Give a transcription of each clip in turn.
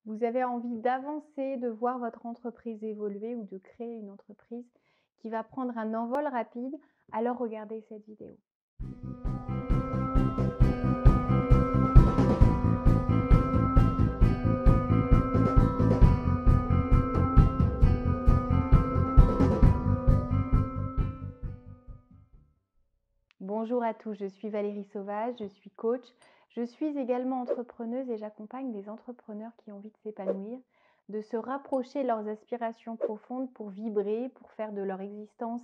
Vous avez envie d'avancer, de voir votre entreprise évoluer ou de créer une entreprise qui va prendre un envol rapide, alors regardez cette vidéo. Bonjour à tous, je suis Valérie Sauvage, je suis coach. Je suis également entrepreneuse et j'accompagne des entrepreneurs qui ont envie de s'épanouir, de se rapprocher de leurs aspirations profondes pour vibrer, pour faire de leur existence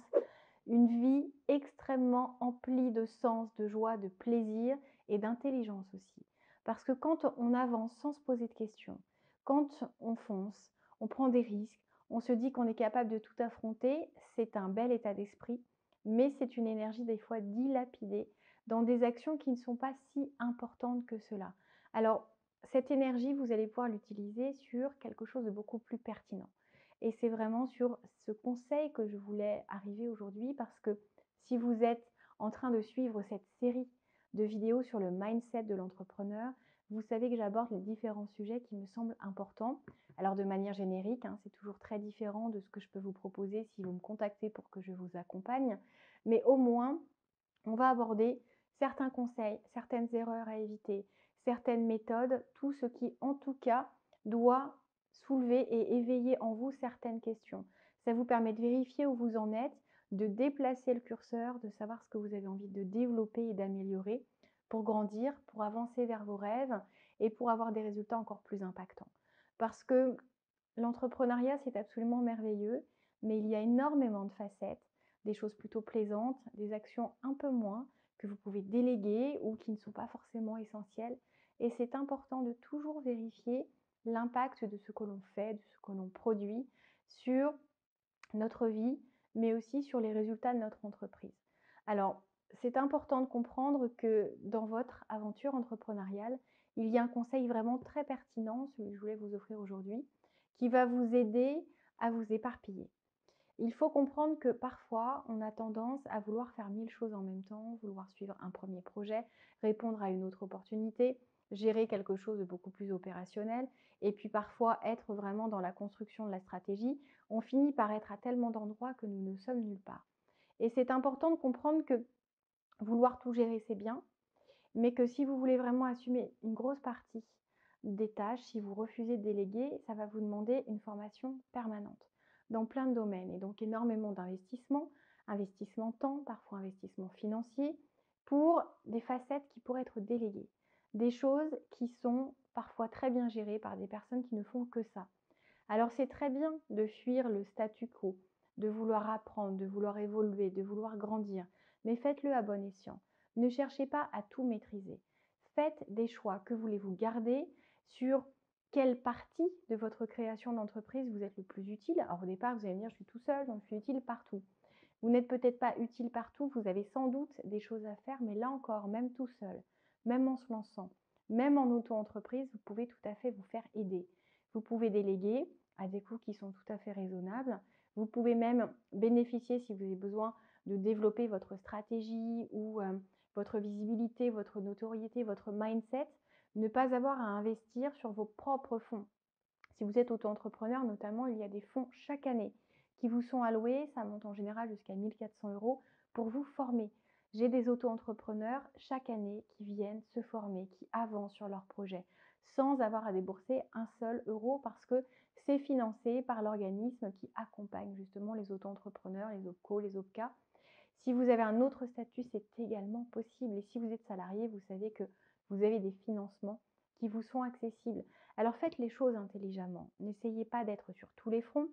une vie extrêmement emplie de sens, de joie, de plaisir et d'intelligence aussi. Parce que quand on avance sans se poser de questions, quand on fonce, on prend des risques, on se dit qu'on est capable de tout affronter, c'est un bel état d'esprit, mais c'est une énergie des fois dilapidée dans des actions qui ne sont pas si importantes que cela. Alors, cette énergie, vous allez pouvoir l'utiliser sur quelque chose de beaucoup plus pertinent. Et c'est vraiment sur ce conseil que je voulais arriver aujourd'hui parce que si vous êtes en train de suivre cette série de vidéos sur le mindset de l'entrepreneur, vous savez que j'aborde les différents sujets qui me semblent importants. Alors de manière générique, c'est toujours très différent de ce que je peux vous proposer si vous me contactez pour que je vous accompagne. Mais au moins, on va aborder certains conseils, certaines erreurs à éviter, certaines méthodes, tout ce qui en tout cas doit soulever et éveiller en vous certaines questions. Ça vous permet de vérifier où vous en êtes, de déplacer le curseur, de savoir ce que vous avez envie de développer et d'améliorer pour grandir, pour avancer vers vos rêves et pour avoir des résultats encore plus impactants. Parce que l'entrepreneuriat, c'est absolument merveilleux, mais il y a énormément de facettes, des choses plutôt plaisantes, des actions un peu moins que vous pouvez déléguer ou qui ne sont pas forcément essentielles. Et c'est important de toujours vérifier l'impact de ce que l'on fait, de ce que l'on produit sur notre vie, mais aussi sur les résultats de notre entreprise. Alors, c'est important de comprendre que dans votre aventure entrepreneuriale, il y a un conseil vraiment très pertinent, celui que je voulais vous offrir aujourd'hui, qui va vous aider à vous éparpiller. Il faut comprendre que parfois, on a tendance à vouloir faire 1000 choses en même temps, vouloir suivre un premier projet, répondre à une autre opportunité, gérer quelque chose de beaucoup plus opérationnel et puis parfois être vraiment dans la construction de la stratégie. On finit par être à tellement d'endroits que nous ne sommes nulle part. Et c'est important de comprendre que vouloir tout gérer, c'est bien, mais que si vous voulez vraiment assumer une grosse partie des tâches, si vous refusez de déléguer, ça va vous demander une formation permanente dans plein de domaines et donc énormément d'investissement, investissement temps, parfois investissement financier, pour des facettes qui pourraient être déléguées, des choses qui sont parfois très bien gérées par des personnes qui ne font que ça. Alors c'est très bien de fuir le statu quo, de vouloir apprendre, de vouloir évoluer, de vouloir grandir, mais faites-le à bon escient. Ne cherchez pas à tout maîtriser. Faites des choix. Que voulez-vous garder? Sur quelle partie de votre création d'entreprise vous êtes le plus utile? Alors au départ, vous allez me dire, je suis tout seul, donc je suis utile partout. Vous n'êtes peut-être pas utile partout, vous avez sans doute des choses à faire, mais là encore, même tout seul, même en se lançant, même en auto-entreprise, vous pouvez tout à fait vous faire aider. Vous pouvez déléguer à des coûts qui sont tout à fait raisonnables. Vous pouvez même bénéficier, si vous avez besoin, de développer votre stratégie ou votre visibilité, votre notoriété, votre mindset, ne pas avoir à investir sur vos propres fonds. Si vous êtes auto-entrepreneur, notamment, il y a des fonds chaque année qui vous sont alloués, ça monte en général jusqu'à 1 400 € pour vous former. J'ai des auto-entrepreneurs chaque année qui viennent se former, qui avancent sur leur projet sans avoir à débourser un seul euro parce que c'est financé par l'organisme qui accompagne justement les auto-entrepreneurs, les OPCO, les OPCA. Si vous avez un autre statut, c'est également possible. Et si vous êtes salarié, vous savez que vous avez des financements qui vous sont accessibles. Alors faites les choses intelligemment. N'essayez pas d'être sur tous les fronts.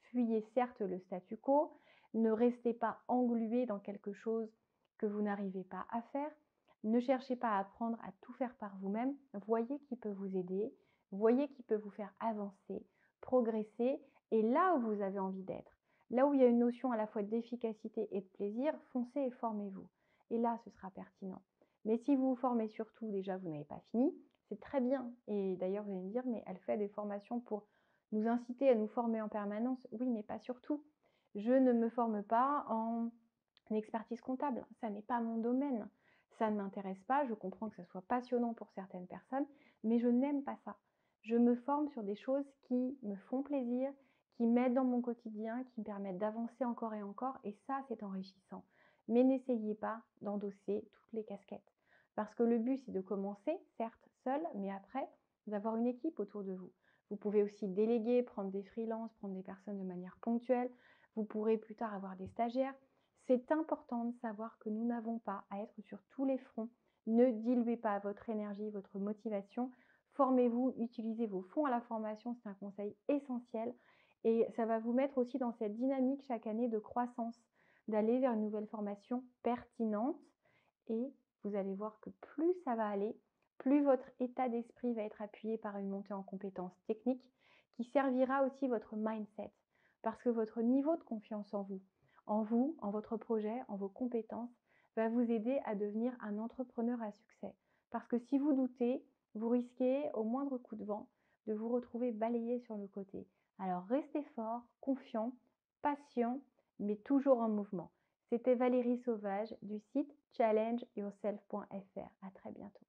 Fuyez certes le statu quo. Ne restez pas englué dans quelque chose que vous n'arrivez pas à faire. Ne cherchez pas à apprendre à tout faire par vous-même. Voyez qui peut vous aider. Voyez qui peut vous faire avancer, progresser et là où vous avez envie d'être. Là où il y a une notion à la fois d'efficacité et de plaisir, foncez et formez-vous. Et là, ce sera pertinent. Mais si vous vous formez surtout, déjà, vous n'avez pas fini, c'est très bien. Et d'ailleurs, vous allez me dire, mais elle fait des formations pour nous inciter à nous former en permanence. Oui, mais pas surtout. Je ne me forme pas en expertise comptable. Ça n'est pas mon domaine. Ça ne m'intéresse pas. Je comprends que ce soit passionnant pour certaines personnes, mais je n'aime pas ça. Je me forme sur des choses qui me font plaisir, qui m'aident dans mon quotidien, qui me permettent d'avancer encore et encore, et ça, c'est enrichissant. Mais n'essayez pas d'endosser toutes les casquettes. Parce que le but, c'est de commencer, certes, seul, mais après, d'avoir une équipe autour de vous. Vous pouvez aussi déléguer, prendre des freelances, prendre des personnes de manière ponctuelle. Vous pourrez plus tard avoir des stagiaires. C'est important de savoir que nous n'avons pas à être sur tous les fronts. Ne diluez pas votre énergie, votre motivation. Formez-vous, utilisez vos fonds à la formation, c'est un conseil essentiel. Et ça va vous mettre aussi dans cette dynamique chaque année de croissance, d'aller vers une nouvelle formation pertinente. Et vous allez voir que plus ça va aller, plus votre état d'esprit va être appuyé par une montée en compétences techniques qui servira aussi votre mindset. Parce que votre niveau de confiance en vous, en votre projet, en vos compétences, va vous aider à devenir un entrepreneur à succès. Parce que si vous doutez, vous risquez au moindre coup de vent de vous retrouver balayé sur le côté. Alors restez fort, confiant, patient, mais toujours en mouvement. C'était Valérie Sauvage du site challengeyourself.fr. À très bientôt.